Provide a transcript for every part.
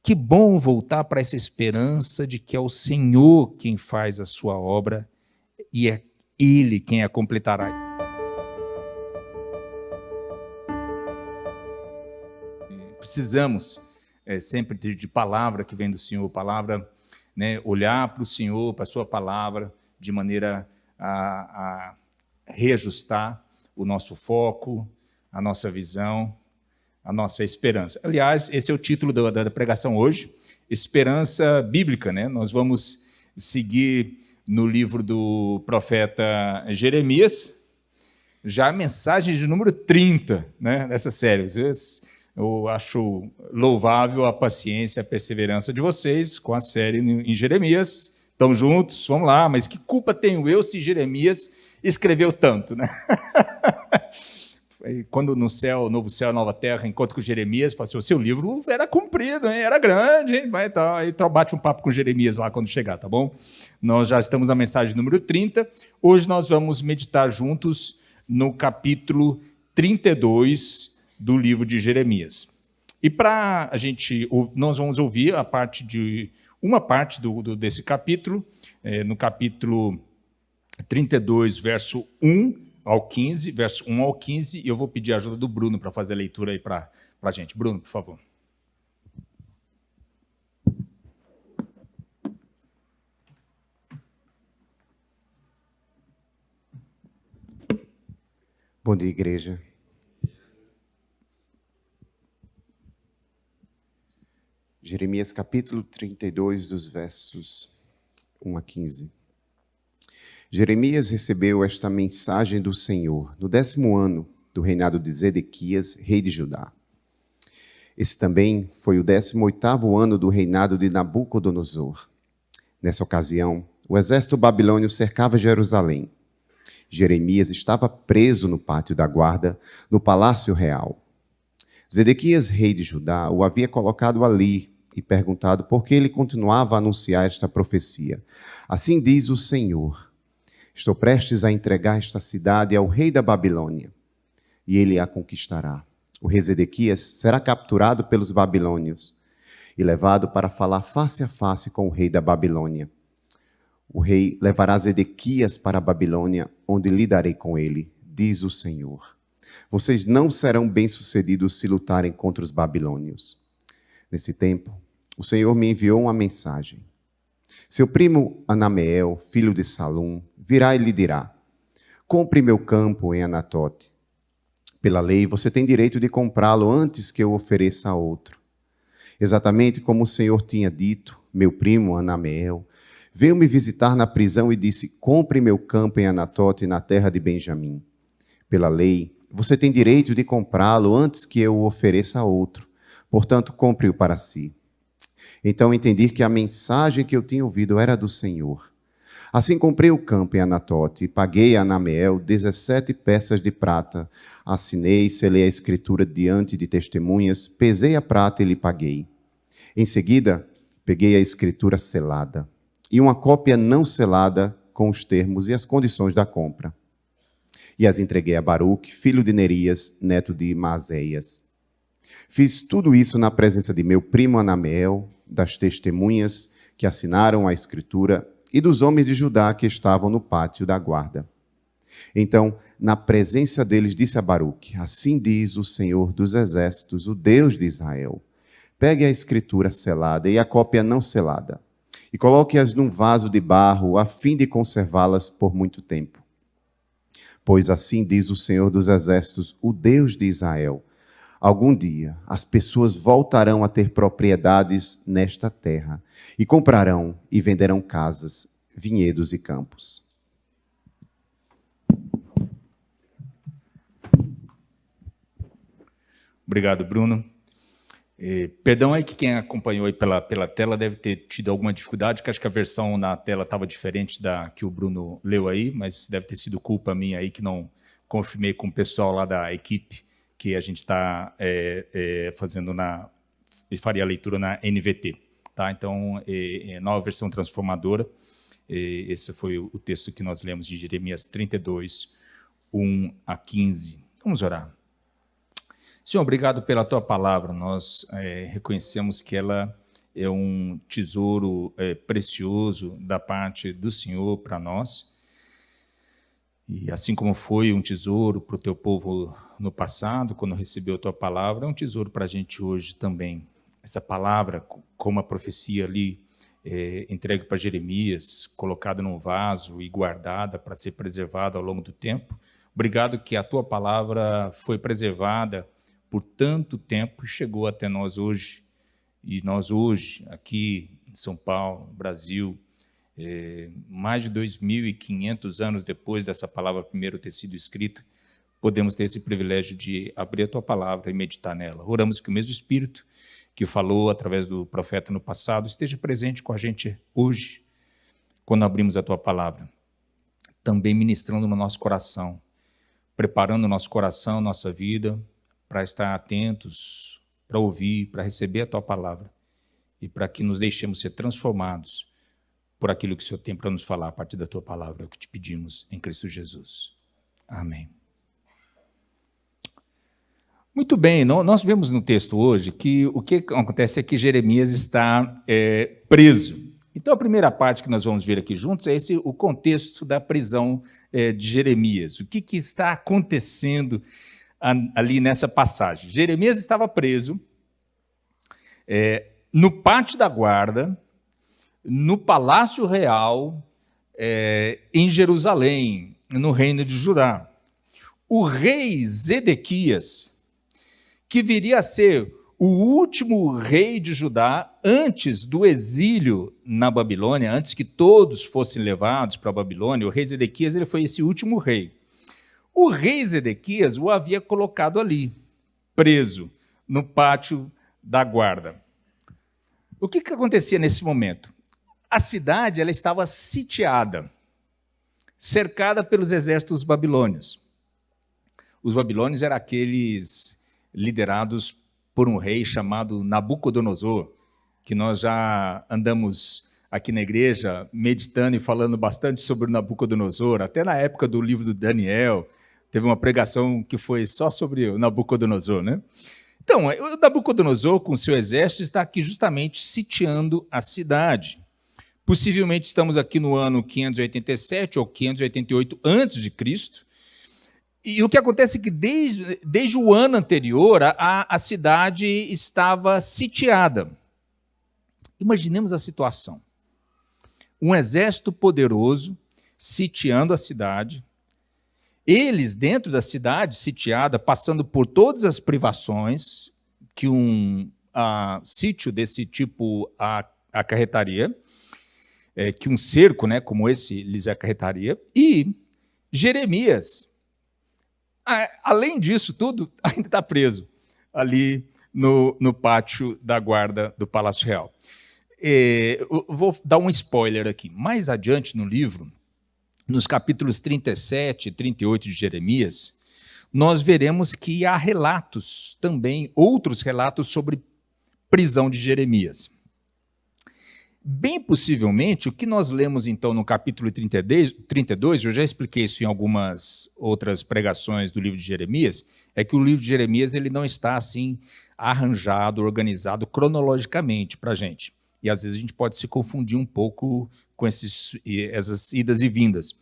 Que bom voltar para essa esperança de que é o Senhor quem faz a sua obra e é Ele quem a completará. Precisamos sempre de palavra que vem do Senhor, palavra, né, olhar para o Senhor, para a sua palavra, de maneira a reajustar o nosso foco, a nossa visão, a nossa esperança. Aliás, esse é o título da pregação hoje, Esperança Bíblica, né? Nós vamos seguir no livro do profeta Jeremias, já a mensagem de número 30, né, nessa série. Eu acho louvável a paciência, a perseverança de vocês com a série em Jeremias. Estamos juntos, vamos lá, mas que culpa tenho eu se Jeremias escreveu tanto, né? Quando no céu, novo céu, nova terra, encontro com Jeremias, falo assim, o seu livro era comprido, hein? Era grande, hein? Vai, tá. Aí bate um papo com Jeremias lá quando chegar, tá bom? Nós já estamos na mensagem número 30. Hoje nós vamos meditar juntos no capítulo 32 do livro de Jeremias. E para a gente, nós vamos ouvir uma parte desse capítulo, no capítulo 32, verso 1 ao 15, verso 1 ao 15, e eu vou pedir a ajuda do Bruno para fazer a leitura aí para a gente. Bruno, por favor. Bom dia, igreja. Jeremias capítulo 32, dos versos 1 a 15. Jeremias recebeu esta mensagem do Senhor no 10º ano do reinado de Zedequias, rei de Judá. Esse também foi o 18º ano do reinado de Nabucodonosor. Nessa ocasião, o exército babilônio cercava Jerusalém. Jeremias estava preso no pátio da guarda, no palácio real. Zedequias, rei de Judá, o havia colocado ali e perguntado por que ele continuava a anunciar esta profecia. Assim diz o Senhor: estou prestes a entregar esta cidade ao rei da Babilônia, e ele a conquistará. O rei Zedequias será capturado pelos babilônios e levado para falar face a face com o rei da Babilônia. O rei levará Zedequias para a Babilônia, onde lidarei com ele, diz o Senhor. Vocês não serão bem-sucedidos se lutarem contra os babilônios. Nesse tempo, o Senhor me enviou uma mensagem. Seu primo Anameel, filho de Salum, virá e lhe dirá: compre meu campo em Anatote. Pela lei, você tem direito de comprá-lo antes que eu ofereça a outro. Exatamente como o Senhor tinha dito, meu primo Anameel veio me visitar na prisão e disse: compre meu campo em Anatote, na terra de Benjamim. Pela lei, você tem direito de comprá-lo antes que eu o ofereça a outro. Portanto, compre-o para si. Então entendi que a mensagem que eu tinha ouvido era do Senhor. Assim comprei o campo em Anatote e paguei a Anameel 17 peças de prata. Assinei e selei a escritura diante de testemunhas, pesei a prata e lhe paguei. Em seguida, peguei a escritura selada e uma cópia não selada com os termos e as condições da compra. E as entreguei a Baruque, filho de Nerias, neto de Maazéias. Fiz tudo isso na presença de meu primo Anameel, das testemunhas que assinaram a escritura e dos homens de Judá que estavam no pátio da guarda. Então, na presença deles, disse a Baruque: assim diz o Senhor dos Exércitos, o Deus de Israel: pegue a escritura selada e a cópia não selada, e coloque-as num vaso de barro, a fim de conservá-las por muito tempo. Pois assim diz o Senhor dos Exércitos, o Deus de Israel: algum dia as pessoas voltarão a ter propriedades nesta terra, e comprarão e venderão casas, vinhedos e campos. Obrigado, Bruno. Perdão aí que quem acompanhou aí pela tela deve ter tido alguma dificuldade, que acho que a versão na tela estava diferente da que o Bruno leu aí, mas deve ter sido culpa minha aí que não confirmei com o pessoal lá da equipe que a gente está fazendo faria a leitura na NVT. Tá? Então, nova versão transformadora. Esse foi o texto que nós lemos de Jeremias 32, 1 a 15. Vamos orar. Senhor, obrigado pela Tua palavra. Nós reconhecemos que ela é um tesouro precioso da parte do Senhor para nós. E assim como foi um tesouro para o teu povo no passado, quando recebeu a tua palavra, é um tesouro para a gente hoje também. Essa palavra, como a profecia ali, entregue para Jeremias, colocada num vaso e guardada para ser preservada ao longo do tempo. Obrigado que a tua palavra foi preservada por tanto tempo e chegou até nós hoje. E nós hoje, aqui em São Paulo, Brasil, mais de 2.500 anos depois dessa palavra primeiro ter sido escrita, podemos ter esse privilégio de abrir a tua palavra e meditar nela. Oramos que o mesmo Espírito que falou através do profeta no passado esteja presente com a gente hoje, quando abrimos a tua palavra, também ministrando no nosso coração, preparando o nosso coração, nossa vida, para estar atentos, para ouvir, para receber a tua palavra e para que nos deixemos ser transformados por aquilo que o Senhor tem para nos falar a partir da tua palavra, é o que te pedimos em Cristo Jesus. Amém. Muito bem, nós vemos no texto hoje que o que acontece é que Jeremias está preso. Então, a primeira parte que nós vamos ver aqui juntos é o contexto da prisão de Jeremias. O que está acontecendo ali nessa passagem? Jeremias estava preso no pátio da guarda, no Palácio Real, em Jerusalém, no reino de Judá. O rei Zedequias, que viria a ser o último rei de Judá antes do exílio na Babilônia, antes que todos fossem levados para a Babilônia, o rei Zedequias ele foi esse último rei. O rei Zedequias o havia colocado ali, preso, no pátio da guarda. O que acontecia nesse momento? A cidade ela estava sitiada, cercada pelos exércitos babilônios. Os babilônios eram aqueles liderados por um rei chamado Nabucodonosor, que nós já andamos aqui na igreja meditando e falando bastante sobre o Nabucodonosor, até na época do livro do Daniel, teve uma pregação que foi só sobre o Nabucodonosor, né? Então, o Nabucodonosor, com seu exército, está aqui justamente sitiando a cidade. Possivelmente estamos aqui no ano 587 ou 588 a.C., e o que acontece é que desde o ano anterior a cidade estava sitiada. Imaginemos a situação. Um exército poderoso sitiando a cidade, eles dentro da cidade sitiada, passando por todas as privações que um sítio desse tipo acarretaria, que um cerco, né, como esse lhes acarretaria, e Jeremias, além disso tudo, ainda está preso ali no pátio da guarda do Palácio Real. Eu vou dar um spoiler aqui. Mais adiante no livro, nos capítulos 37 e 38 de Jeremias, nós veremos que há relatos também, outros relatos sobre prisão de Jeremias. Bem possivelmente, o que nós lemos, então, no capítulo 32, eu já expliquei isso em algumas outras pregações do livro de Jeremias, é que o livro de Jeremias ele não está, assim, arranjado, organizado cronologicamente para a gente. E, às vezes, a gente pode se confundir um pouco com essas idas e vindas.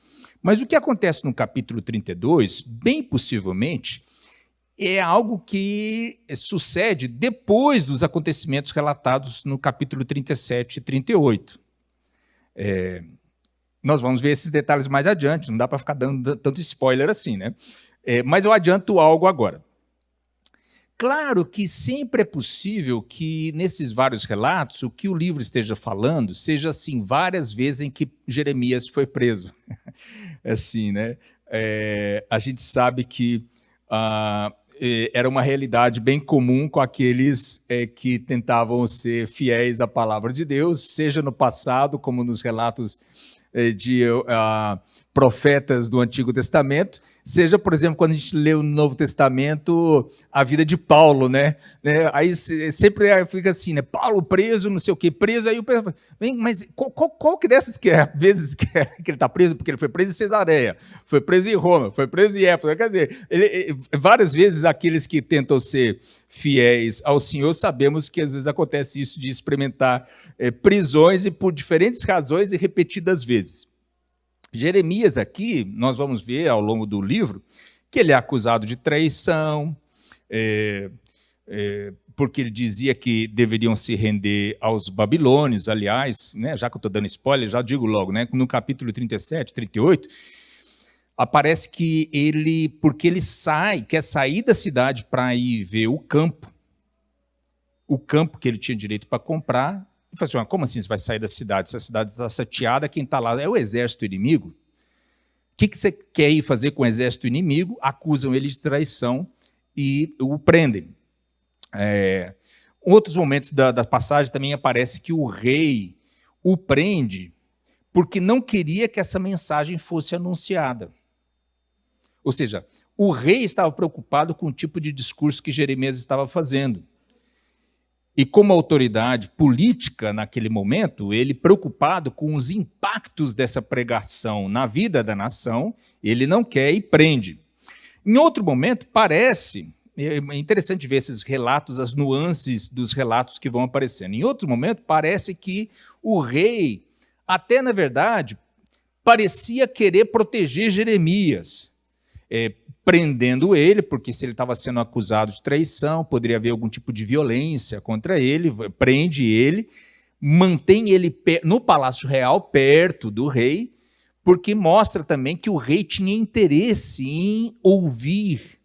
Mas o que acontece no capítulo 32, bem possivelmente, é algo que sucede depois dos acontecimentos relatados no capítulo 37 e 38. Nós vamos ver esses detalhes mais adiante, não dá para ficar dando tanto spoiler assim, né? Mas eu adianto algo agora. Claro que sempre é possível que, nesses vários relatos, o que o livro esteja falando seja, assim, várias vezes em que Jeremias foi preso. Assim, né? A gente sabe que era uma realidade bem comum com aqueles que tentavam ser fiéis à palavra de Deus, seja no passado, como nos relatos de profetas do Antigo Testamento, seja, por exemplo, quando a gente lê o Novo Testamento, a vida de Paulo, né? Aí sempre fica assim, né? Paulo preso, não sei o quê, preso, aí o pessoal fala, mas qual que dessas vezes que ele está preso? Porque ele foi preso em Cesareia, foi preso em Roma, foi preso em Éfeso, quer dizer, várias vezes aqueles que tentam ser fiéis ao Senhor, sabemos que às vezes acontece isso de experimentar prisões e por diferentes razões e repetidas vezes. Jeremias aqui, nós vamos ver ao longo do livro, que ele é acusado de traição, porque ele dizia que deveriam se render aos babilônios, aliás, né, já que eu estou dando spoiler, já digo logo, né, no capítulo 37, 38, aparece que porque ele quer sair da cidade para ir ver o campo que ele tinha direito para comprar, e fala assim, como assim você vai sair da cidade? Se a cidade está sitiada, quem está lá é o exército inimigo. O que você quer ir fazer com o exército inimigo? Acusam ele de traição e o prendem. Em outros momentos da passagem também aparece que o rei o prende porque não queria que essa mensagem fosse anunciada. Ou seja, o rei estava preocupado com o tipo de discurso que Jeremias estava fazendo. E como autoridade política naquele momento, ele preocupado com os impactos dessa pregação na vida da nação, ele não quer e prende. Em outro momento, parece, é interessante ver esses relatos, as nuances dos relatos que vão aparecendo. Em outro momento, parece que o rei, até na verdade, parecia querer proteger Jeremias, prendendo ele, porque se ele estava sendo acusado de traição, poderia haver algum tipo de violência contra ele, prende ele, mantém ele no Palácio Real, perto do rei, porque mostra também que o rei tinha interesse em ouvir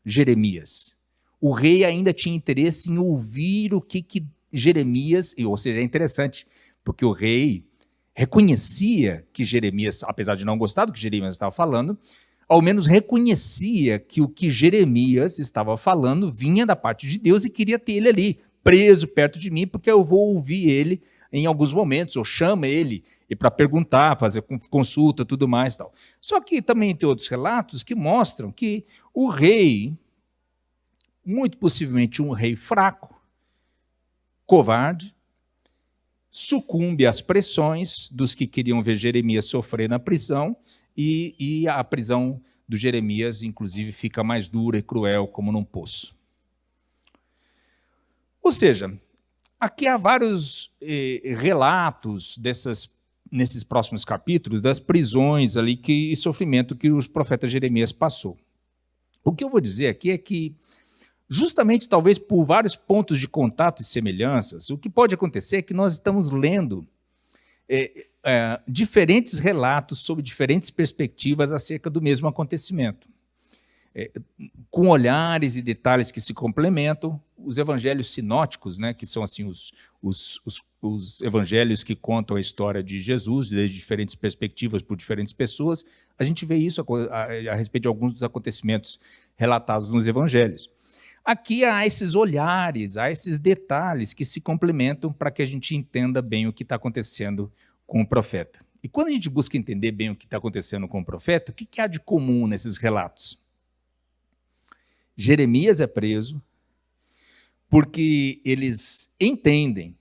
Jeremias. O rei ainda tinha interesse em ouvir o que Jeremias, ou seja, é interessante, porque o rei reconhecia que Jeremias, apesar de não gostar do que Jeremias estava falando, ao menos reconhecia que o que Jeremias estava falando vinha da parte de Deus e queria ter ele ali, preso perto de mim, porque eu vou ouvir ele em alguns momentos, ou chama ele e para perguntar, fazer consulta, tudo mais. Tal. Só que também tem outros relatos que mostram que o rei, muito possivelmente um rei fraco, covarde, sucumbe às pressões dos que queriam ver Jeremias sofrer na prisão, e a prisão do Jeremias, inclusive, fica mais dura e cruel, como num poço. Ou seja, aqui há vários relatos nesses próximos capítulos das prisões ali e sofrimento que o profeta Jeremias passou. O que eu vou dizer aqui é que, justamente talvez por vários pontos de contato e semelhanças, o que pode acontecer é que nós estamos lendo diferentes relatos sobre diferentes perspectivas acerca do mesmo acontecimento. Com olhares e detalhes que se complementam, os evangelhos sinóticos, né, que são assim os evangelhos que contam a história de Jesus, desde diferentes perspectivas por diferentes pessoas, a gente vê isso a respeito de alguns dos acontecimentos relatados nos evangelhos. Aqui há esses olhares, há esses detalhes que se complementam para que a gente entenda bem o que está acontecendo com o profeta. E quando a gente busca entender bem o que está acontecendo com o profeta, o que há de comum nesses relatos? Jeremias é preso porque eles entendem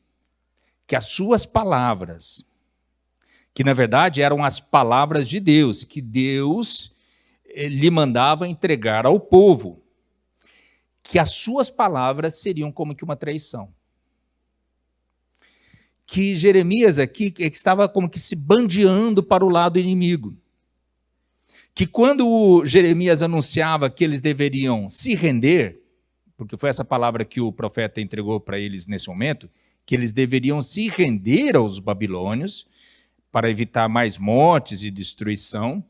que as suas palavras, que na verdade eram as palavras de Deus, que Deus lhe mandava entregar ao povo, que as suas palavras seriam como que uma traição. Que Jeremias aqui estava como que se bandeando para o lado inimigo. Que quando Jeremias anunciava que eles deveriam se render, porque foi essa palavra que o profeta entregou para eles nesse momento, que eles deveriam se render aos babilônios para evitar mais mortes e destruição,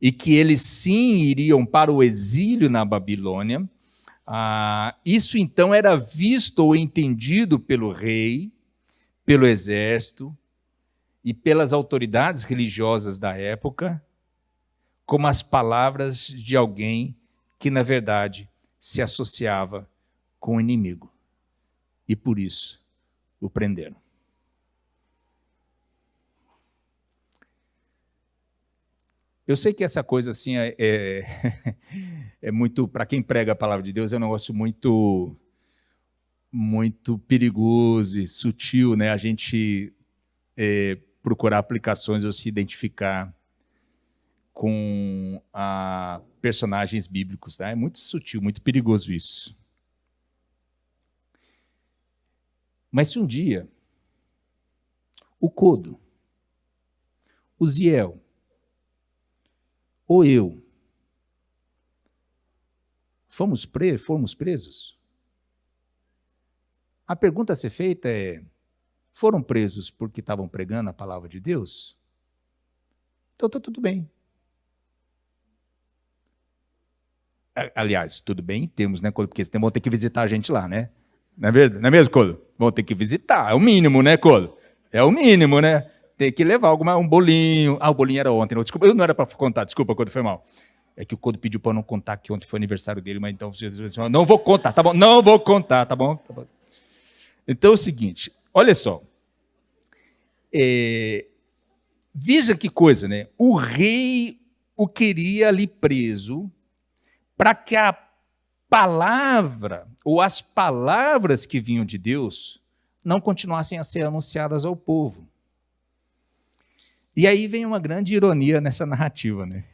e que eles sim iriam para o exílio na Babilônia. Isso então era visto ou entendido pelo rei, pelo exército e pelas autoridades religiosas da época como as palavras de alguém que, na verdade, se associava com o inimigo. E por isso o prenderam. Eu sei que essa coisa assim é muito, para quem prega a palavra de Deus, é um negócio muito perigoso e sutil, né? A gente procurar aplicações ou se identificar com personagens bíblicos, tá? É muito sutil, muito perigoso isso. Mas se um dia o Codo, o Ziel, ou eu, fomos presos, a pergunta a ser feita é: foram presos porque estavam pregando a palavra de Deus? Então está tudo bem. Aliás, tudo bem, temos, né, Codo? Porque vão ter que visitar a gente lá, né? Não é verdade? Não é mesmo, Codo? Vão ter que visitar, é o mínimo, né, Codo? É o mínimo, né? Tem que levar um bolinho. Ah, o bolinho era ontem. Não, desculpa, eu não era para contar, desculpa, Codo, foi mal. É que o Codo pediu para eu não contar que ontem foi aniversário dele, mas então não vou contar, tá bom? Não vou contar, tá bom? Tá bom. Então é o seguinte, olha só. Veja que coisa, né? O rei o queria ali preso para que a palavra, ou as palavras que vinham de Deus, não continuassem a ser anunciadas ao povo. E aí vem uma grande ironia nessa narrativa, né?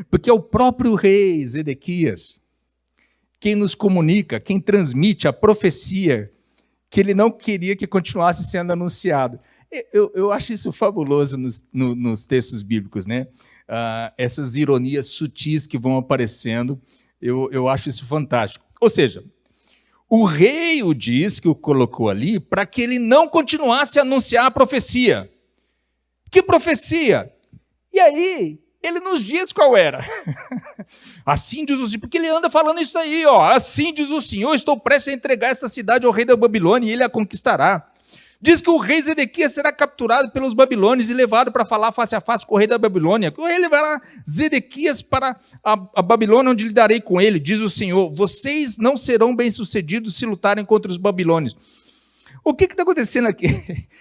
Porque é o próprio rei Zedequias quem nos comunica, quem transmite a profecia que ele não queria que continuasse sendo anunciado. Eu acho isso fabuloso nos textos bíblicos, né? Essas ironias sutis que vão aparecendo, eu acho isso fantástico. Ou seja, o rei o diz que o colocou ali para que ele não continuasse a anunciar a profecia. Que profecia? E aí, ele nos diz qual era. Assim diz o Senhor, porque ele anda falando isso aí, ó. Assim diz o Senhor, estou prestes a entregar esta cidade ao rei da Babilônia e ele a conquistará. Diz que o rei Zedequias será capturado pelos babilônios e levado para falar face a face com o rei da Babilônia. O rei levará Zedequias para a Babilônia, onde lidarei com ele. Diz o Senhor, vocês não serão bem-sucedidos se lutarem contra os babilônios. O que está acontecendo aqui?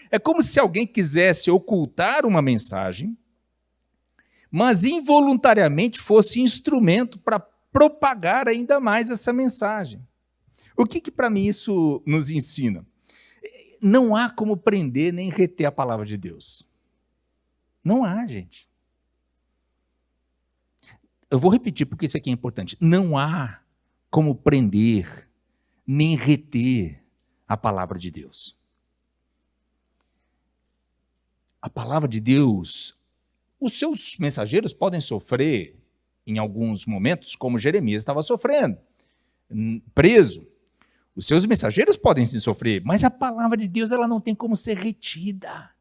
É como se alguém quisesse ocultar uma mensagem, mas involuntariamente fosse instrumento para propagar ainda mais essa mensagem. O que para mim isso nos ensina? Não há como prender nem reter a palavra de Deus. Não há, gente. Eu vou repetir porque isso aqui é importante. Não há como prender nem reter a palavra de Deus. A palavra de Deus, os seus mensageiros podem sofrer em alguns momentos, como Jeremias estava sofrendo, preso. Os seus mensageiros podem se sofrer, mas a palavra de Deus ela não tem como ser retida.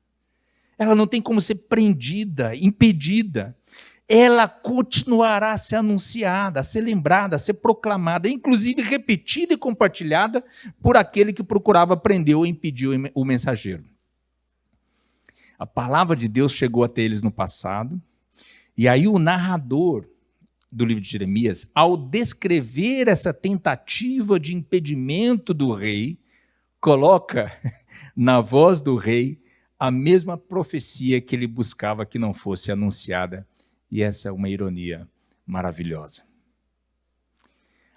Ela não tem como ser prendida, impedida. Ela continuará a ser anunciada, a ser lembrada, a ser proclamada, inclusive repetida e compartilhada por aquele que procurava prender ou impedir o mensageiro. A palavra de Deus chegou até eles no passado, e aí o narrador do livro de Jeremias, ao descrever essa tentativa de impedimento do rei, coloca na voz do rei a mesma profecia que ele buscava que não fosse anunciada. E essa é uma ironia maravilhosa.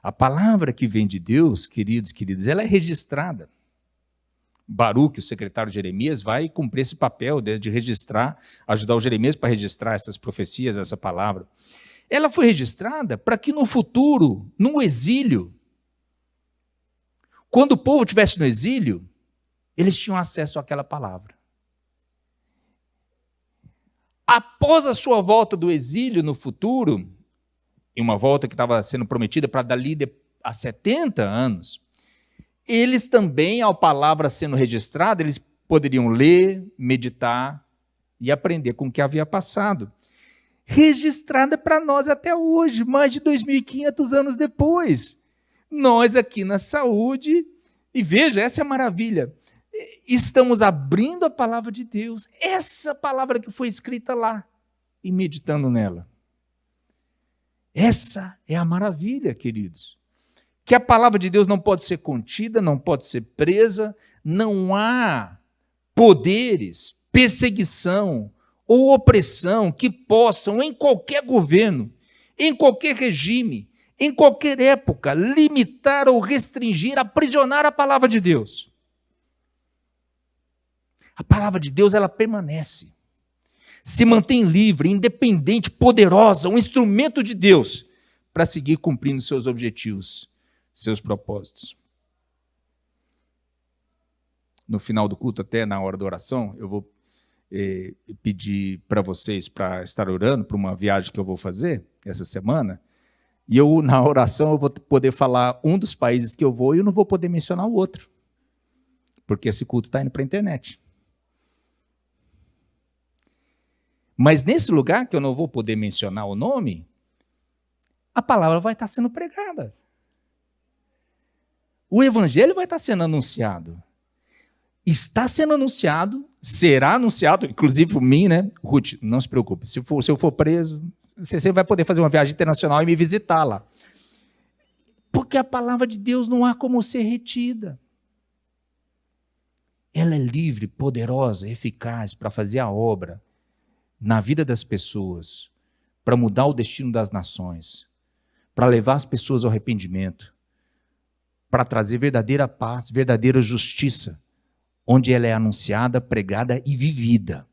A palavra que vem de Deus, queridos, ela é registrada. Baruque, o secretário de Jeremias, vai cumprir esse papel de registrar, ajudar o Jeremias para registrar essas profecias, essa palavra. Ela foi registrada para que no futuro, no exílio, quando o povo estivesse no exílio, eles tinham acesso àquela palavra. Após a sua volta do exílio no futuro, em uma volta que estava sendo prometida para dali a 70 anos, eles também, a palavra sendo registrada, eles poderiam ler, meditar e aprender com o que havia passado. Registrada para nós até hoje, mais de 2.500 anos depois. Nós aqui na saúde, e veja, essa é a maravilha, estamos abrindo a palavra de Deus, essa palavra que foi escrita lá, e meditando nela. Essa é a maravilha, queridos. Que a palavra de Deus não pode ser contida, não pode ser presa, não há poderes, perseguição ou opressão que possam, em qualquer governo, em qualquer regime, em qualquer época, limitar ou restringir, aprisionar a palavra de Deus. A palavra de Deus, ela permanece, se mantém livre, independente, poderosa, um instrumento de Deus para seguir cumprindo seus objetivos, seus propósitos. no final do culto, até na hora da oração, eu vou pedir para vocês para estar orando para uma viagem que eu vou fazer essa semana. E eu, na oração, eu vou poder falar um dos países que eu vou e eu não vou poder mencionar o outro. Porque esse culto está indo para a internet. Mas nesse lugar que eu não vou poder mencionar o nome, a palavra vai estar sendo pregada. O evangelho vai estar sendo anunciado. Está sendo anunciado, será anunciado, inclusive por mim, né? Ruth, não se preocupe, se eu for preso, você vai poder fazer uma viagem internacional e me visitar lá. Porque a palavra de Deus não há como ser retida. Ela é livre, poderosa, eficaz para fazer a obra na vida das pessoas, para mudar o destino das nações, para levar as pessoas ao arrependimento, para trazer verdadeira paz, verdadeira justiça, onde ela é anunciada, pregada e vivida.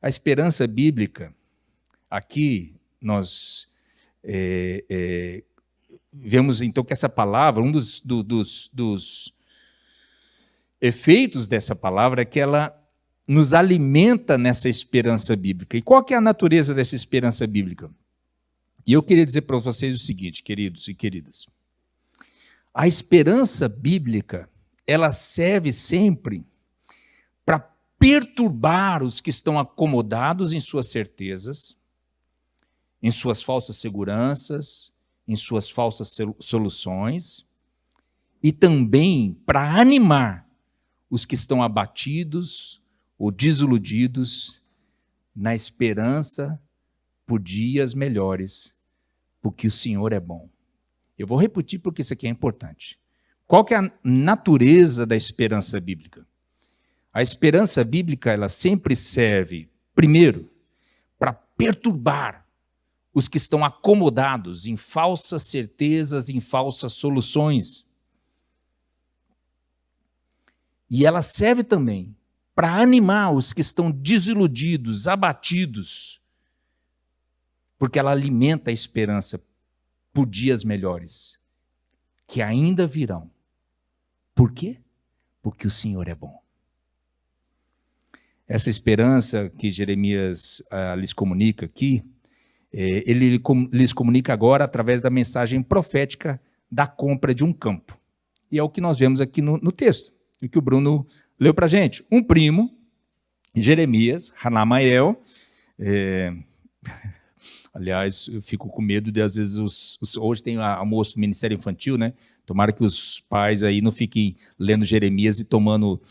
A esperança bíblica, aqui nós vemos então que essa palavra, um dos efeitos dessa palavra é que ela nos alimenta nessa esperança bíblica. E qual que é a natureza dessa esperança bíblica? E eu queria dizer para vocês o seguinte, queridos e queridas. A esperança bíblica, ela serve sempre para perturbar os que estão acomodados em suas certezas, em suas falsas seguranças, em suas falsas soluções, e também para animar os que estão abatidos ou desiludidos na esperança por dias melhores, porque o Senhor é bom. Eu vou repetir porque isso aqui é importante. Qual que é a natureza da esperança bíblica? A esperança bíblica, ela sempre serve, primeiro, para perturbar os que estão acomodados em falsas certezas, em falsas soluções. E ela serve também para animar os que estão desiludidos, abatidos, porque ela alimenta a esperança por dias melhores, que ainda virão. Por quê? Porque o Senhor é bom. Essa esperança que Jeremias lhes comunica aqui, ele lhes comunica agora através da mensagem profética da compra de um campo. E é o que nós vemos aqui no texto, o que o Bruno leu para a gente. Um primo, Jeremias, Hanamael, aliás, eu fico com medo de, às vezes, hoje tem almoço do Ministério Infantil, né? Tomara que os pais aí não fiquem lendo Jeremias e tomando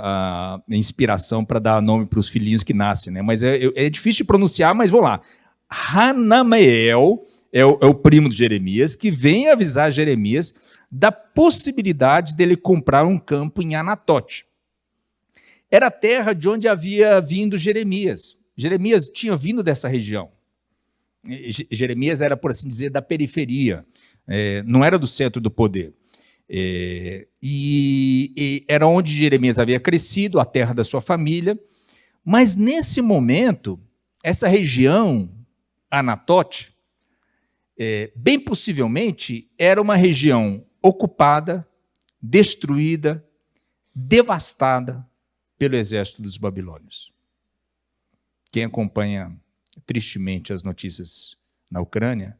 a inspiração para dar nome para os filhinhos que nascem, né? Mas é difícil de pronunciar, mas vou lá. Hanamael é o primo de Jeremias, que vem avisar Jeremias da possibilidade dele comprar um campo em Anatote. Era a terra de onde havia vindo Jeremias. Jeremias tinha vindo dessa região. Jeremias era, por assim dizer, da periferia, não era do centro do poder. E era onde Jeremias havia crescido, a terra da sua família, mas nesse momento, essa região, Anatote, bem possivelmente era uma região ocupada, destruída, devastada pelo exército dos babilônios. Quem acompanha tristemente as notícias na Ucrânia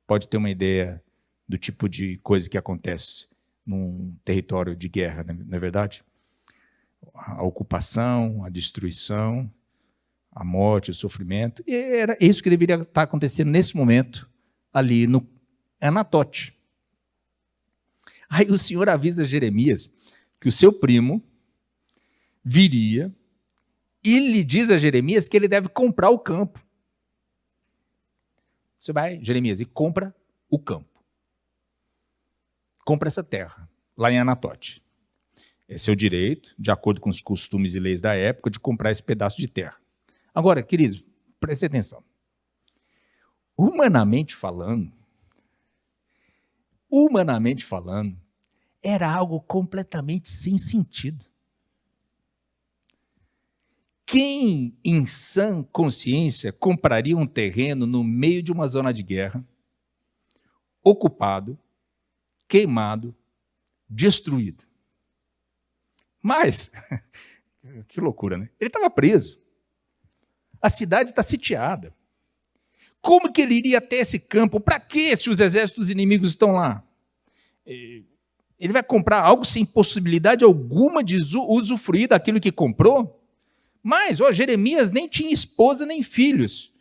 pode ter uma ideia do tipo de coisa que acontece num território de guerra, não é verdade? A ocupação, a destruição, a morte, o sofrimento. E era isso que deveria estar acontecendo nesse momento, ali no Anatote. Aí o Senhor avisa Jeremias que o seu primo viria e lhe diz a Jeremias que ele deve comprar o campo. Você vai, Jeremias, e compra o campo. Compra essa terra, lá em Anatote. É seu direito, de acordo com os costumes e leis da época, de comprar esse pedaço de terra. Agora, queridos, prestem atenção. Humanamente falando, era algo completamente sem sentido. Quem, em sã consciência, compraria um terreno no meio de uma zona de guerra, ocupado, queimado, destruído. Mas, que loucura, né? Ele estava preso. A cidade está sitiada. Como que ele iria até esse campo? Para quê, se os exércitos inimigos estão lá? Ele vai comprar algo sem possibilidade alguma de usufruir daquilo que comprou? Mas, Jeremias nem tinha esposa nem filhos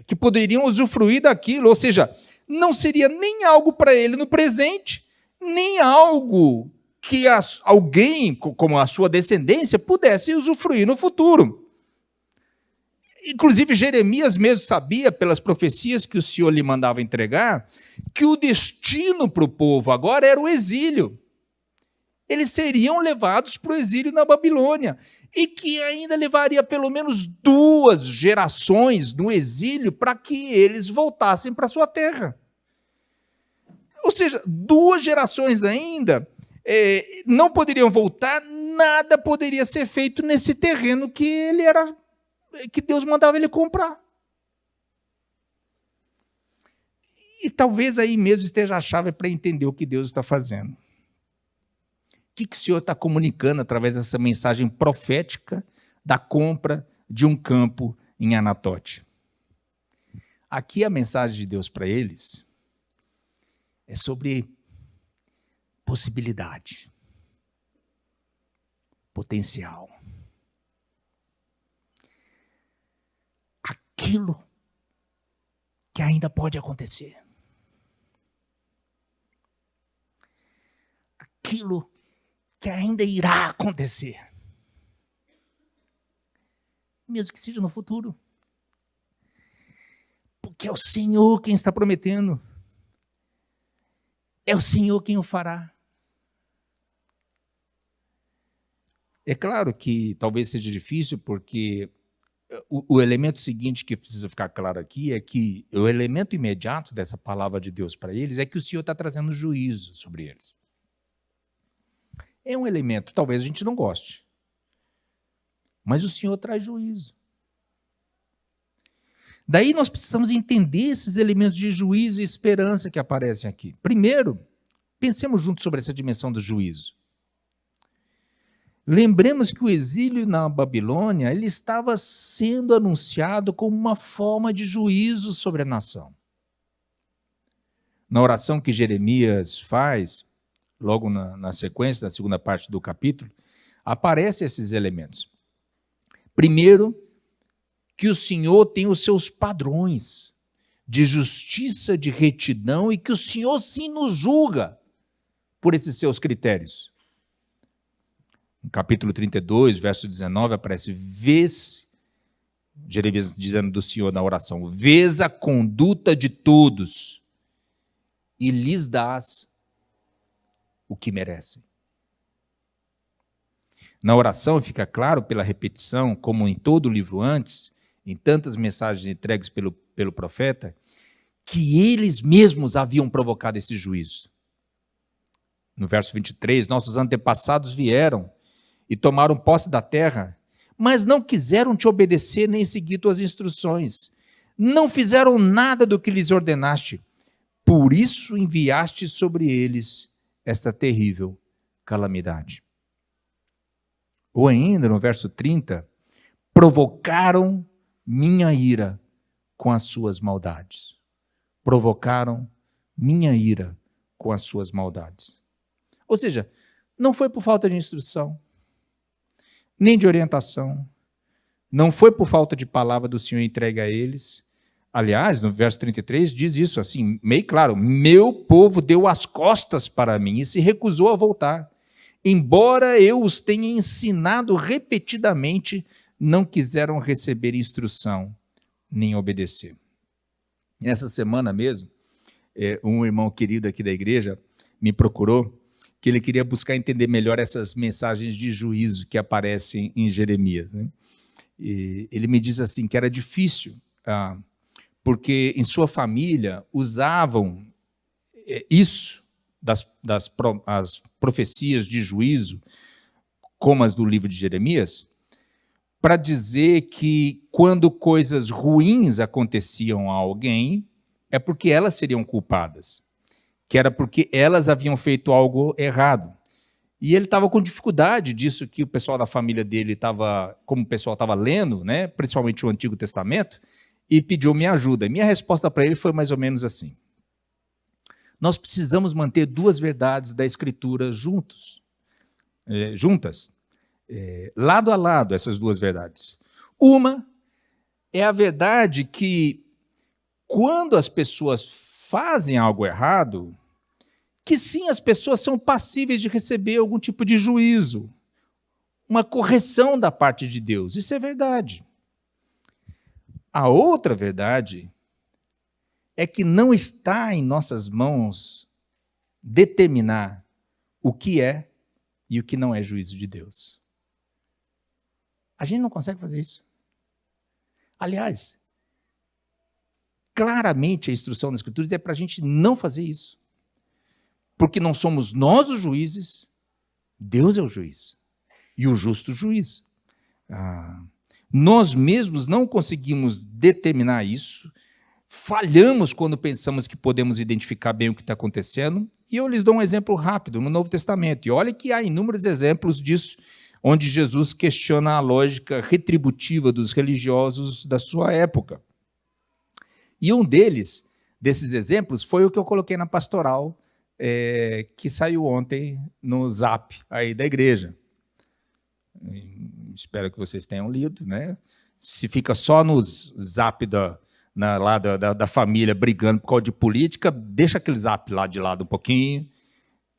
que poderiam usufruir daquilo. Ou seja, não seria nem algo para ele no presente, nem algo que alguém, como a sua descendência, pudesse usufruir no futuro. Inclusive, Jeremias mesmo sabia, pelas profecias que o Senhor lhe mandava entregar, que o destino para o povo agora era o exílio. Eles seriam levados para o exílio na Babilônia, e que ainda levaria pelo menos 2 gerações no exílio para que eles voltassem para a sua terra. Ou seja, 2 gerações ainda não poderiam voltar, nada poderia ser feito nesse terreno que Deus mandava ele comprar. E talvez aí mesmo esteja a chave para entender o que Deus está fazendo. O que o Senhor está comunicando através dessa mensagem profética da compra de um campo em Anatote? Aqui a mensagem de Deus para eles é sobre possibilidade, potencial. Aquilo que ainda pode acontecer. Aquilo que ainda irá acontecer. Mesmo que seja no futuro. Porque é o Senhor quem está prometendo. É o Senhor quem o fará. É claro que talvez seja difícil, porque o elemento seguinte que precisa ficar claro aqui é que o elemento imediato dessa palavra de Deus para eles é que o Senhor está trazendo juízo sobre eles. É um elemento, talvez a gente não goste, mas o Senhor traz juízo. Daí nós precisamos entender esses elementos de juízo e esperança que aparecem aqui. Primeiro, pensemos juntos sobre essa dimensão do juízo. Lembremos que o exílio na Babilônia ele estava sendo anunciado como uma forma de juízo sobre a nação. Na oração que Jeremias faz, logo na sequência, na segunda parte do capítulo, aparecem esses elementos. Primeiro, que o Senhor tem os seus padrões de justiça, de retidão, e que o Senhor sim nos julga por esses seus critérios. No capítulo 32, verso 19, aparece: vês, Jeremias dizendo do Senhor na oração, vês a conduta de todos e lhes dás o que merecem. Na oração fica claro, pela repetição, como em todo o livro antes, em tantas mensagens entregues pelo profeta, que eles mesmos haviam provocado esse juízo. No verso 23, nossos antepassados vieram e tomaram posse da terra, mas não quiseram te obedecer nem seguir tuas instruções. Não fizeram nada do que lhes ordenaste. Por isso enviaste sobre eles esta terrível calamidade. Ou ainda, no verso 30, provocaram minha ira com as suas maldades. Provocaram minha ira com as suas maldades. Ou seja, não foi por falta de instrução, nem de orientação, não foi por falta de palavra do Senhor entregue a eles. Aliás, no verso 33 diz isso assim, meio claro: meu povo deu as costas para mim e se recusou a voltar. Embora eu os tenha ensinado repetidamente, não quiseram receber instrução, nem obedecer. Nessa semana mesmo, um irmão querido aqui da igreja me procurou, que ele queria buscar entender melhor essas mensagens de juízo que aparecem em Jeremias, né? E ele me diz assim, que era difícil, porque em sua família usavam isso, as profecias de juízo, como as do livro de Jeremias, para dizer que quando coisas ruins aconteciam a alguém, é porque elas seriam culpadas. que era porque elas haviam feito algo errado. E ele estava com dificuldade disso que o pessoal da família dele estava, como o pessoal estava lendo, né, principalmente o Antigo Testamento, e pediu minha ajuda. E minha resposta para ele foi mais ou menos assim: nós precisamos manter duas verdades da Escritura juntas, lado a lado, essas duas verdades. Uma é a verdade que, quando as pessoas fazem algo errado, que sim, as pessoas são passíveis de receber algum tipo de juízo, uma correção da parte de Deus. Isso é verdade. A outra verdade é que não está em nossas mãos determinar o que é e o que não é juízo de Deus. A gente não consegue fazer isso. Aliás, claramente a instrução das Escrituras é para a gente não fazer isso. Porque não somos nós os juízes, Deus é o juiz. E o justo juiz. Nós mesmos não conseguimos determinar isso, falhamos quando pensamos que podemos identificar bem o que está acontecendo, e eu lhes dou um exemplo rápido no Novo Testamento. E olha que há inúmeros exemplos disso, onde Jesus questiona a lógica retributiva dos religiosos da sua época. E um desses exemplos, foi o que eu coloquei na pastoral, que saiu ontem no Zap aí da igreja. Espero que vocês tenham lido, né? Se fica só no Zap da família brigando por causa de política, deixa aquele Zap lá de lado um pouquinho.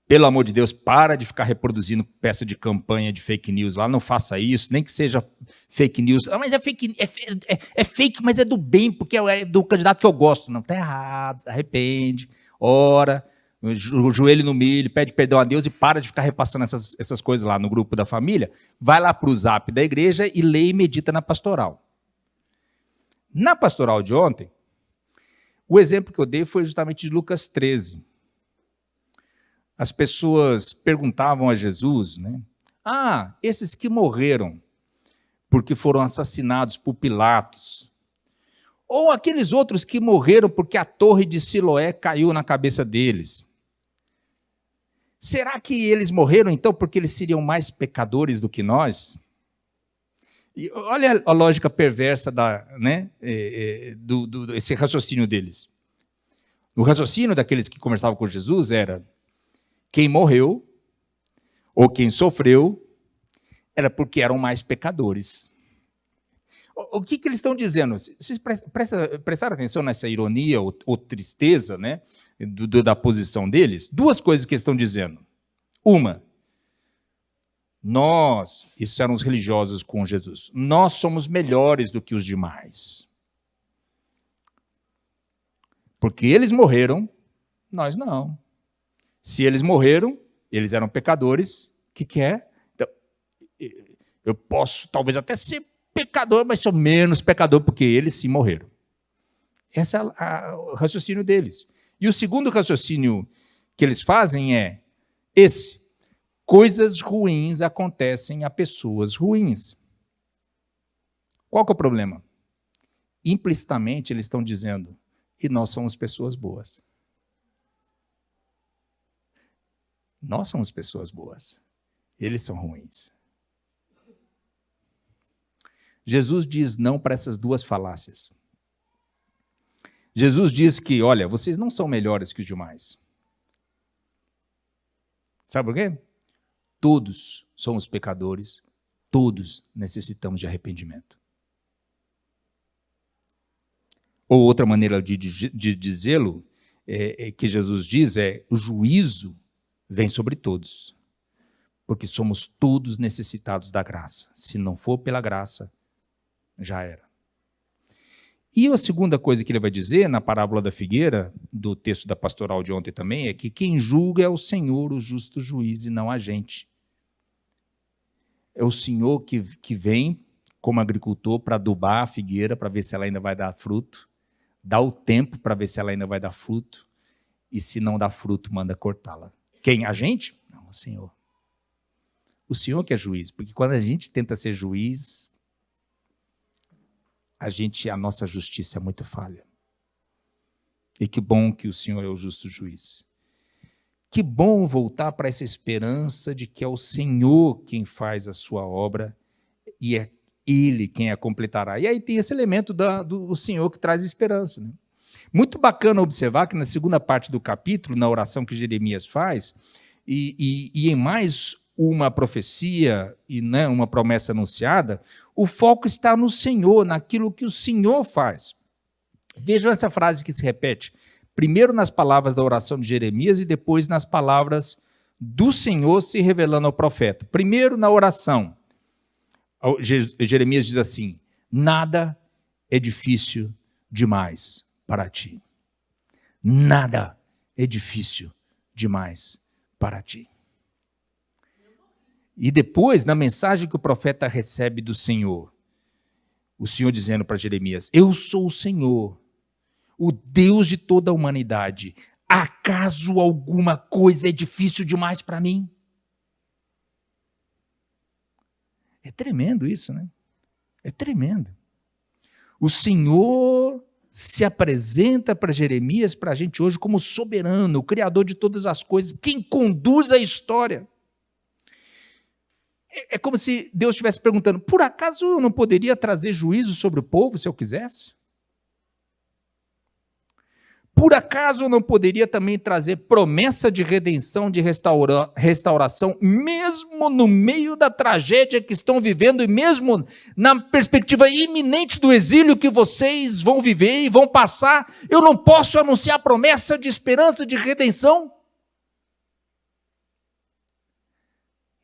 Pelo amor de Deus, para de ficar reproduzindo peça de campanha de fake news lá, não faça isso, nem que seja fake news. Mas é fake, mas é do bem, porque é do candidato que eu gosto. Não, está errado, arrepende, ora, o joelho no milho, pede perdão a Deus e para de ficar repassando essas coisas lá no grupo da família. Vai lá para o Zap da igreja e lê e medita na pastoral. Na pastoral de ontem, o exemplo que eu dei foi justamente de Lucas 13. As pessoas perguntavam a Jesus, né? Esses que morreram porque foram assassinados por Pilatos, ou aqueles outros que morreram porque a torre de Siloé caiu na cabeça deles. Será que eles morreram, então, porque eles seriam mais pecadores do que nós? E olha a lógica perversa esse raciocínio deles. O raciocínio daqueles que conversavam com Jesus era: quem morreu, ou quem sofreu, era porque eram mais pecadores. O que eles estão dizendo? Vocês prestaram atenção nessa ironia ou tristeza, né, da posição deles? Duas coisas que eles estão dizendo. Uma, isso eram os religiosos com Jesus, nós somos melhores do que os demais. Porque eles morreram, nós não. Se eles morreram, eles eram pecadores, o que é? Então, eu posso talvez até ser pecador, mas sou menos pecador porque eles sim morreram. Esse é o raciocínio deles. E o segundo raciocínio que eles fazem é esse: coisas ruins acontecem a pessoas ruins. Qual que é o problema? Implicitamente eles estão dizendo: e nós somos pessoas boas. Nós somos pessoas boas, eles são ruins. Jesus diz não para essas duas falácias. Jesus diz que, olha, vocês não são melhores que os demais. Sabe por quê? Todos somos pecadores, todos necessitamos de arrependimento. Ou outra maneira de dizê-lo, que Jesus diz, o juízo vem sobre todos, porque somos todos necessitados da graça. Se não for pela graça, já era. E a segunda coisa que ele vai dizer na parábola da figueira, do texto da pastoral de ontem também, é que quem julga é o Senhor, o justo juiz, e não a gente. É o Senhor que vem como agricultor para adubar a figueira, para ver se ela ainda vai dar fruto, dá o tempo para ver se ela ainda vai dar fruto, e se não dá fruto, manda cortá-la. Quem? A gente? Não, o Senhor. O Senhor que é juiz, porque quando a gente tenta ser juiz, a nossa justiça é muito falha. E que bom que o Senhor é o justo juiz. Que bom voltar para essa esperança de que é o Senhor quem faz a sua obra e é Ele quem a completará. E aí tem esse elemento do Senhor que traz esperança, né? Muito bacana observar que na segunda parte do capítulo, na oração que Jeremias faz, e em mais uma profecia e, né, uma promessa anunciada, o foco está no Senhor, naquilo que o Senhor faz. Vejam essa frase que se repete, primeiro nas palavras da oração de Jeremias e depois nas palavras do Senhor se revelando ao profeta. Primeiro na oração, Jeremias diz assim, nada é difícil demais para ti. Nada é difícil demais para ti. E depois, na mensagem que o profeta recebe do Senhor, o Senhor dizendo para Jeremias, eu sou o Senhor, o Deus de toda a humanidade. Acaso alguma coisa é difícil demais para mim? É tremendo isso, né? É tremendo. O Senhor se apresenta para Jeremias, para a gente hoje, como soberano, o Criador de todas as coisas, quem conduz a história. É como se Deus estivesse perguntando, por acaso eu não poderia trazer juízo sobre o povo se eu quisesse? Por acaso eu não poderia também trazer promessa de redenção, de restauração, mesmo no meio da tragédia que estão vivendo e mesmo na perspectiva iminente do exílio que vocês vão viver e vão passar, eu não posso anunciar promessa de esperança, de redenção?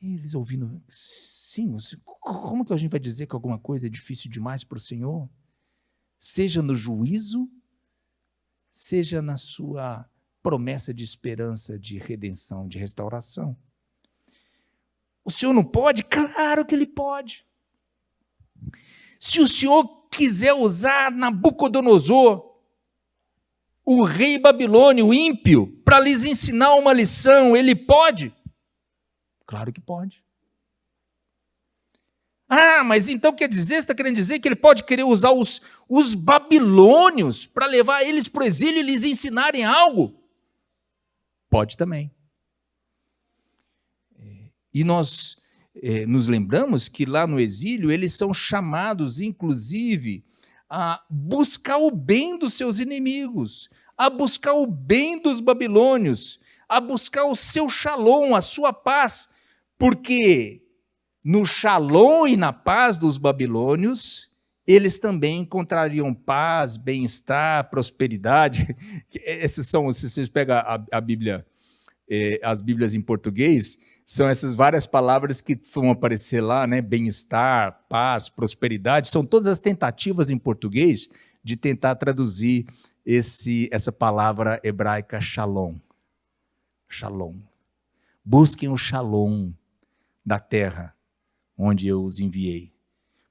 E eles ouvindo, sim, como que a gente vai dizer que alguma coisa é difícil demais para o Senhor? Seja no juízo, seja na sua promessa de esperança, de redenção, de restauração. O Senhor não pode? Claro que Ele pode. Se o Senhor quiser usar Nabucodonosor, o rei babilônio, ímpio, para lhes ensinar uma lição, Ele pode? Claro que pode. Ah, mas então quer dizer, você está querendo dizer que ele pode querer usar os babilônios para levar eles para o exílio e lhes ensinarem algo? Pode também. E nós nos lembramos que lá no exílio eles são chamados, inclusive, a buscar o bem dos seus inimigos, a buscar o bem dos babilônios, a buscar o seu shalom, a sua paz, porque no shalom e na paz dos babilônios, eles também encontrariam paz, bem-estar, prosperidade. Esses são, se vocês pegam a Bíblia, as Bíblias em português, são essas várias palavras que vão aparecer lá, né? Bem-estar, paz, prosperidade, são todas as tentativas em português de tentar traduzir essa palavra hebraica shalom. Shalom. Busquem o shalom da terra onde eu os enviei.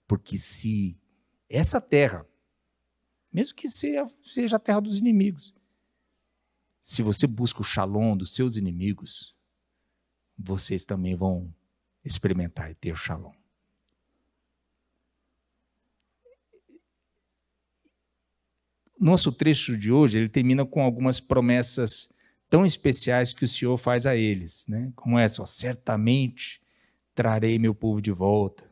Porque se essa terra, mesmo que seja a terra dos inimigos, se você busca o shalom dos seus inimigos, vocês também vão experimentar e ter o shalom. Nosso trecho de hoje, ele termina com algumas promessas tão especiais que o Senhor faz a eles, né? Como essa, ó, certamente trarei meu povo de volta.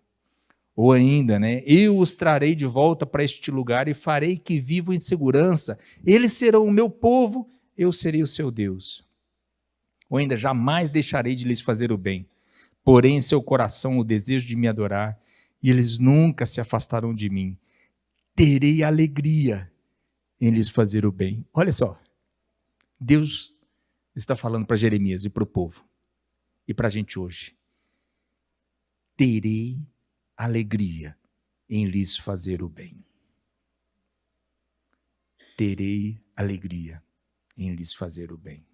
Ou ainda, né? Eu os trarei de volta para este lugar e farei que vivam em segurança. Eles serão o meu povo, eu serei o seu Deus. Ou ainda, jamais deixarei de lhes fazer o bem. Porém, em seu coração o desejo de me adorar, e eles nunca se afastarão de mim. Terei alegria em lhes fazer o bem. Olha só, Deus está falando para Jeremias e para o povo, e para a gente hoje. Terei alegria em lhes fazer o bem. Terei alegria em lhes fazer o bem.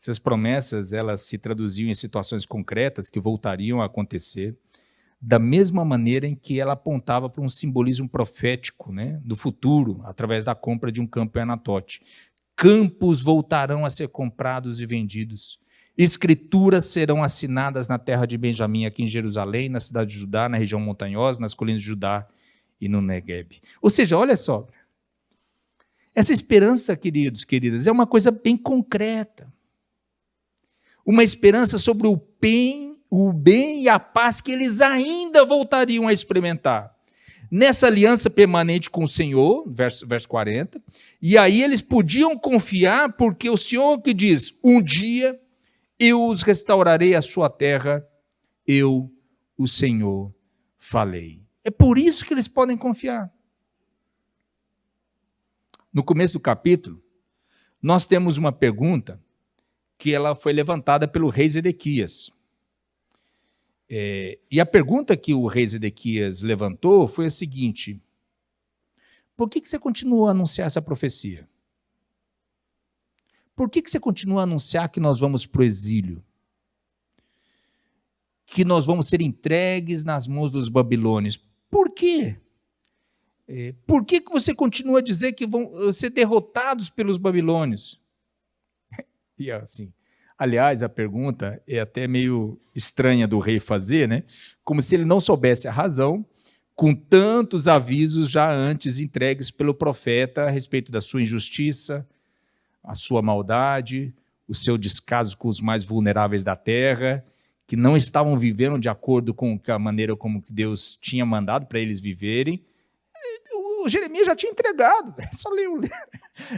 Essas promessas, elas se traduziam em situações concretas que voltariam a acontecer, da mesma maneira em que ela apontava para um simbolismo profético, né, do futuro, através da compra de um campo em Anatote. Campos voltarão a ser comprados e vendidos. Escrituras serão assinadas na terra de Benjamim, aqui em Jerusalém, na cidade de Judá, na região montanhosa, nas colinas de Judá e no Negueb. Ou seja, olha só, Essa esperança, queridos, queridas, é uma coisa bem concreta. Uma esperança sobre o bem e a paz que eles ainda voltariam a experimentar. Nessa aliança permanente com o Senhor, verso 40, e aí eles podiam confiar, porque o Senhor que diz, um dia eu os restaurarei a sua terra, eu, o Senhor, falei. É por isso que eles podem confiar. No começo do capítulo, nós temos uma pergunta que ela foi levantada pelo rei Zedequias. E a pergunta que o rei Zedequias levantou foi a seguinte: por que você continua a anunciar essa profecia? Por que você continua a anunciar que nós vamos para o exílio? Que nós vamos ser entregues nas mãos dos babilônios? Por quê? Por que você continua a dizer que vão ser derrotados pelos babilônios? E assim, aliás, a pergunta é até meio estranha do rei fazer, né? Como se ele não soubesse a razão, com tantos avisos já antes entregues pelo profeta a respeito da sua injustiça, a sua maldade, o seu descaso com os mais vulneráveis da terra, que não estavam vivendo de acordo com a maneira como que Deus tinha mandado para eles viverem. O Jeremias já tinha entregado,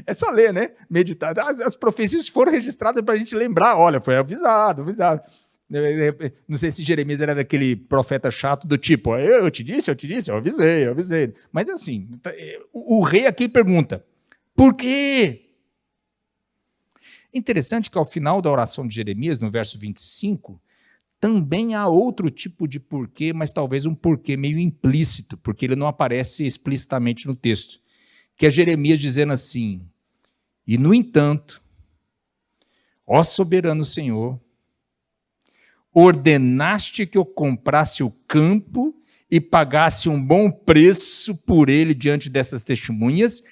é só ler, né? Meditar. As profecias foram registradas para a gente lembrar, olha, foi avisado. Não sei se Jeremias era daquele profeta chato do tipo, eu te disse, eu avisei. Mas assim, o rei aqui pergunta, por quê? Interessante que ao final da oração de Jeremias, no verso 25, também há outro tipo de porquê, mas talvez um porquê meio implícito, porque ele não aparece explicitamente no texto, que é Jeremias dizendo assim, e no entanto, ó soberano Senhor, ordenaste que eu comprasse o campo e pagasse um bom preço por ele diante dessas testemunhas,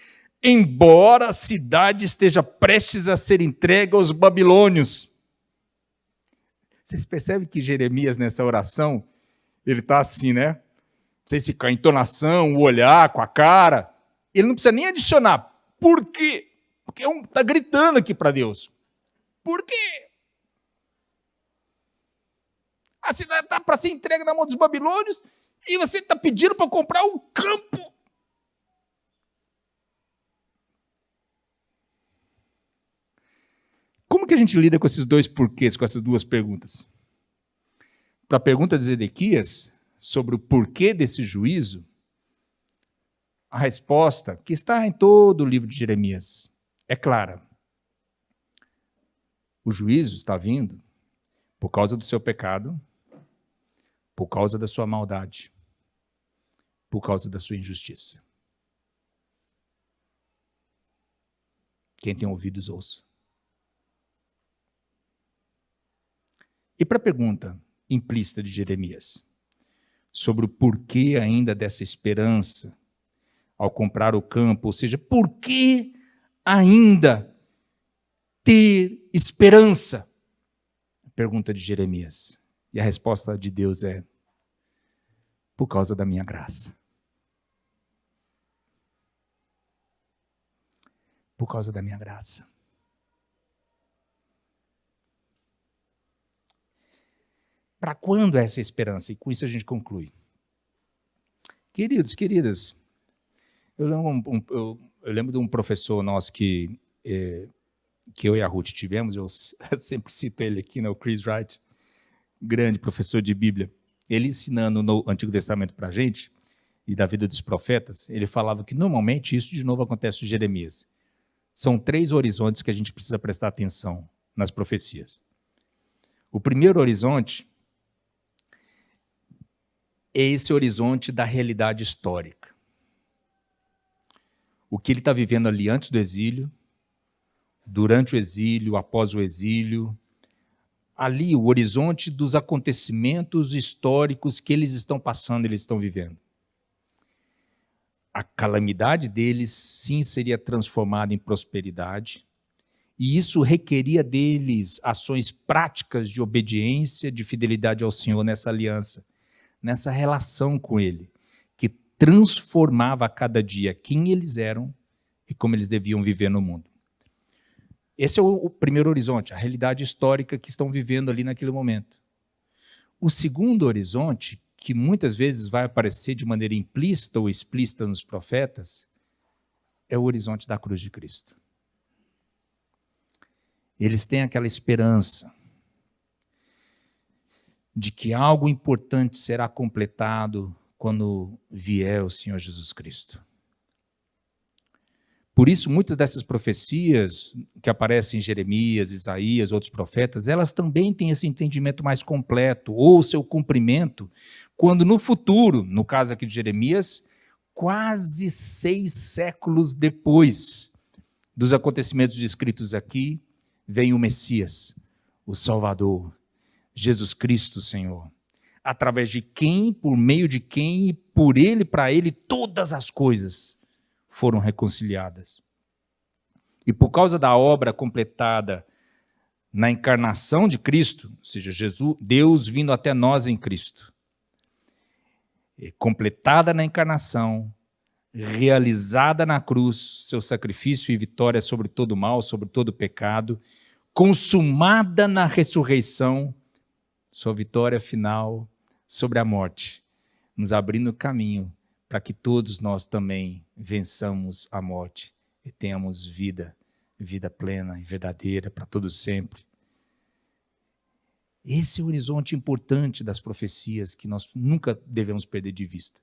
embora a cidade esteja prestes a ser entregue aos babilônios. Vocês percebem que Jeremias, nessa oração, ele está assim, né? Não sei se com a entonação, o olhar, com a cara. Ele não precisa nem adicionar. Por quê? Porque está gritando aqui para Deus. Por quê? A cidade está para ser entregue na mão dos babilônios e você está pedindo para comprar um campo. Como que a gente lida com esses dois porquês, com essas duas perguntas? Para a pergunta de Zedequias, sobre o porquê desse juízo, a resposta, que está em todo o livro de Jeremias, é clara. O juízo está vindo por causa do seu pecado, por causa da sua maldade, por causa da sua injustiça. Quem tem ouvidos, ouça. E para a pergunta implícita de Jeremias, sobre o porquê ainda dessa esperança ao comprar o campo, ou seja, por que ainda ter esperança? A pergunta de Jeremias. E a resposta de Deus é, por causa da minha graça. Por causa da minha graça. Para quando essa esperança? E com isso a gente conclui. Queridos, queridas, eu lembro de um professor nosso que eu e a Ruth tivemos, eu sempre cito ele aqui, o Chris Wright, grande professor de Bíblia. Ele ensinando no Antigo Testamento para a gente, e da vida dos profetas, ele falava que normalmente isso de novo acontece em Jeremias. São 3 horizontes que a gente precisa prestar atenção nas profecias. O primeiro horizonte é esse horizonte da realidade histórica. O que ele está vivendo ali antes do exílio, durante o exílio, após o exílio. Ali, o horizonte dos acontecimentos históricos que eles estão passando, eles estão vivendo. A calamidade deles, sim, seria transformada em prosperidade. E isso requeria deles ações práticas de obediência, de fidelidade ao Senhor nessa aliança, nessa relação com Ele, que transformava a cada dia quem eles eram e como eles deviam viver no mundo. Esse é o primeiro horizonte, a realidade histórica que estão vivendo ali naquele momento. O segundo horizonte, que muitas vezes vai aparecer de maneira implícita ou explícita nos profetas, é o horizonte da cruz de Cristo. Eles têm aquela esperança de que algo importante será completado quando vier o Senhor Jesus Cristo. Por isso, muitas dessas profecias que aparecem em Jeremias, Isaías, outros profetas, elas também têm esse entendimento mais completo, ou seu cumprimento, quando no futuro, no caso aqui de Jeremias, quase 6 séculos depois dos acontecimentos descritos aqui, vem o Messias, o Salvador, Jesus Cristo, Senhor, através de quem, por meio de quem, e por Ele, para Ele, todas as coisas foram reconciliadas. E por causa da obra completada na encarnação de Cristo, ou seja, Deus vindo até nós em Cristo, completada na encarnação, realizada na cruz, seu sacrifício e vitória sobre todo o mal, sobre todo o pecado, consumada na ressurreição, sua vitória final sobre a morte, nos abrindo caminho para que todos nós também vençamos a morte e tenhamos vida plena e verdadeira para todo sempre. Esse é o horizonte importante das profecias que nós nunca devemos perder de vista.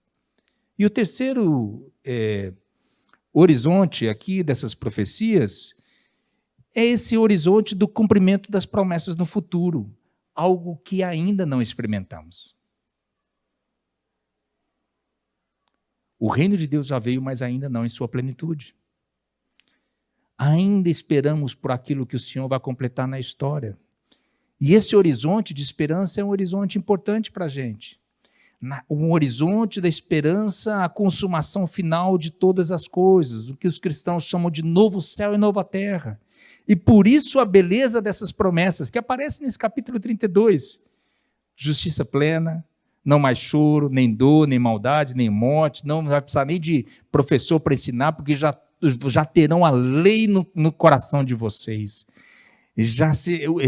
E o terceiro horizonte aqui dessas profecias é esse horizonte do cumprimento das promessas no futuro, algo que ainda não experimentamos. O reino de Deus já veio, mas ainda não em sua plenitude. Ainda esperamos por aquilo que o Senhor vai completar na história. E esse horizonte de esperança é um horizonte importante para a gente. Um horizonte da esperança, a consumação final de todas as coisas, o que os cristãos chamam de novo céu e nova terra. E por isso a beleza dessas promessas, que aparecem nesse capítulo 32. Justiça plena, não mais choro, nem dor, nem maldade, nem morte, não vai precisar nem de professor para ensinar, porque já terão a lei no coração de vocês.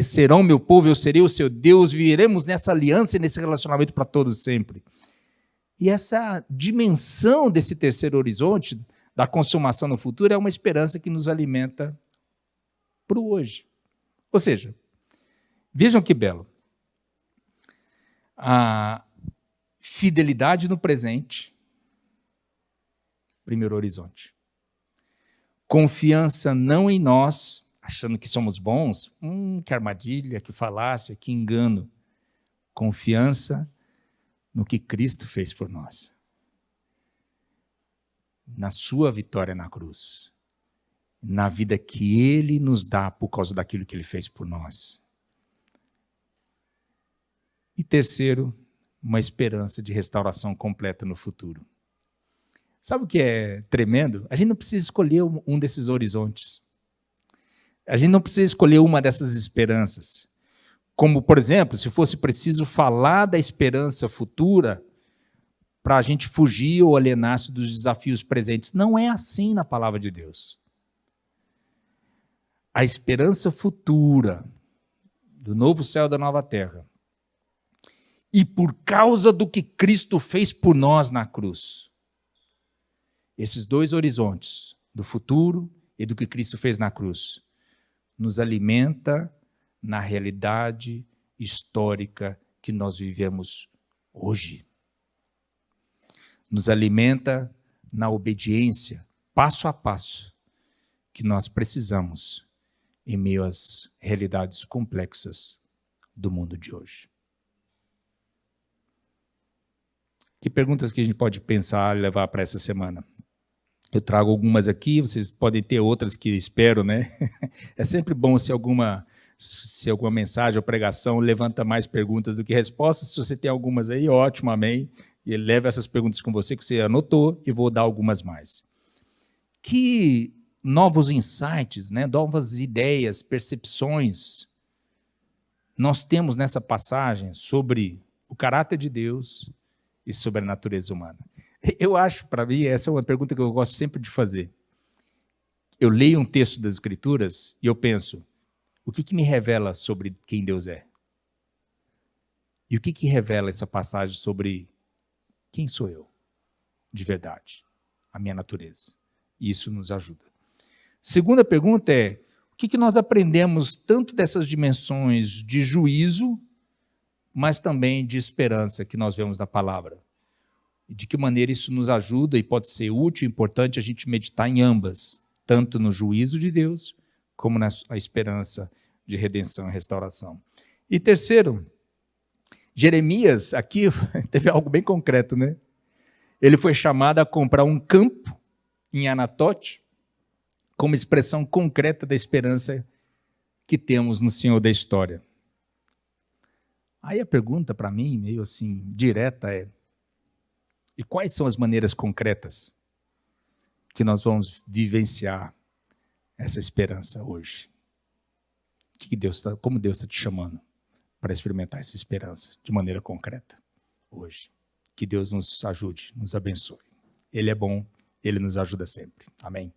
Serão meu povo, eu serei o seu Deus, viveremos nessa aliança e nesse relacionamento para todos sempre. E essa dimensão desse terceiro horizonte, da consumação no futuro, é uma esperança que nos alimenta para o hoje. Ou seja, vejam que belo. A fidelidade no presente, primeiro horizonte. Confiança não em nós, achando que somos bons, que armadilha, que falácia, que engano. Confiança no que Cristo fez por nós. Na sua vitória na cruz. Na vida que Ele nos dá por causa daquilo que Ele fez por nós. E terceiro, uma esperança de restauração completa no futuro. Sabe o que é tremendo? A gente não precisa escolher um desses horizontes. A gente não precisa escolher uma dessas esperanças. Como, por exemplo, se fosse preciso falar da esperança futura para a gente fugir ou alienar-se dos desafios presentes. Não é assim na palavra de Deus. A esperança futura do novo céu e da nova terra. E por causa do que Cristo fez por nós na cruz. Esses dois horizontes, do futuro e do que Cristo fez na cruz, nos alimenta na realidade histórica que nós vivemos hoje. Nos alimenta na obediência, passo a passo, que nós precisamos em meio às realidades complexas do mundo de hoje. Que perguntas que a gente pode pensar e levar para essa semana? Eu trago algumas aqui, vocês podem ter outras que espero, né? É sempre bom se alguma mensagem ou pregação levanta mais perguntas do que respostas. Se você tem algumas aí, ótimo, amém. E leve essas perguntas com você que você anotou e vou dar algumas mais. Que novos insights, né? Novas ideias, percepções nós temos nessa passagem sobre o caráter de Deus e sobre a natureza humana? Eu acho, para mim, essa é uma pergunta que eu gosto sempre de fazer. eu leio um texto das Escrituras e eu penso, o que me revela sobre quem Deus é? E o que revela essa passagem sobre quem sou eu, de verdade, a minha natureza? E isso nos ajuda. Segunda pergunta é, o que nós aprendemos tanto dessas dimensões de juízo, mas também de esperança que nós vemos na palavra? E de que maneira isso nos ajuda e pode ser útil e importante a gente meditar em ambas, tanto no juízo de Deus, como na esperança de redenção e restauração. E terceiro, Jeremias, aqui teve algo bem concreto, né? Ele foi chamado a comprar um campo em Anatote, como expressão concreta da esperança que temos no Senhor da história. Aí a pergunta para mim, meio assim, direta é, e quais são as maneiras concretas que nós vamos vivenciar essa esperança hoje? Como Deus está te chamando para experimentar essa esperança de maneira concreta hoje? Que Deus nos ajude, nos abençoe. Ele é bom, Ele nos ajuda sempre. Amém?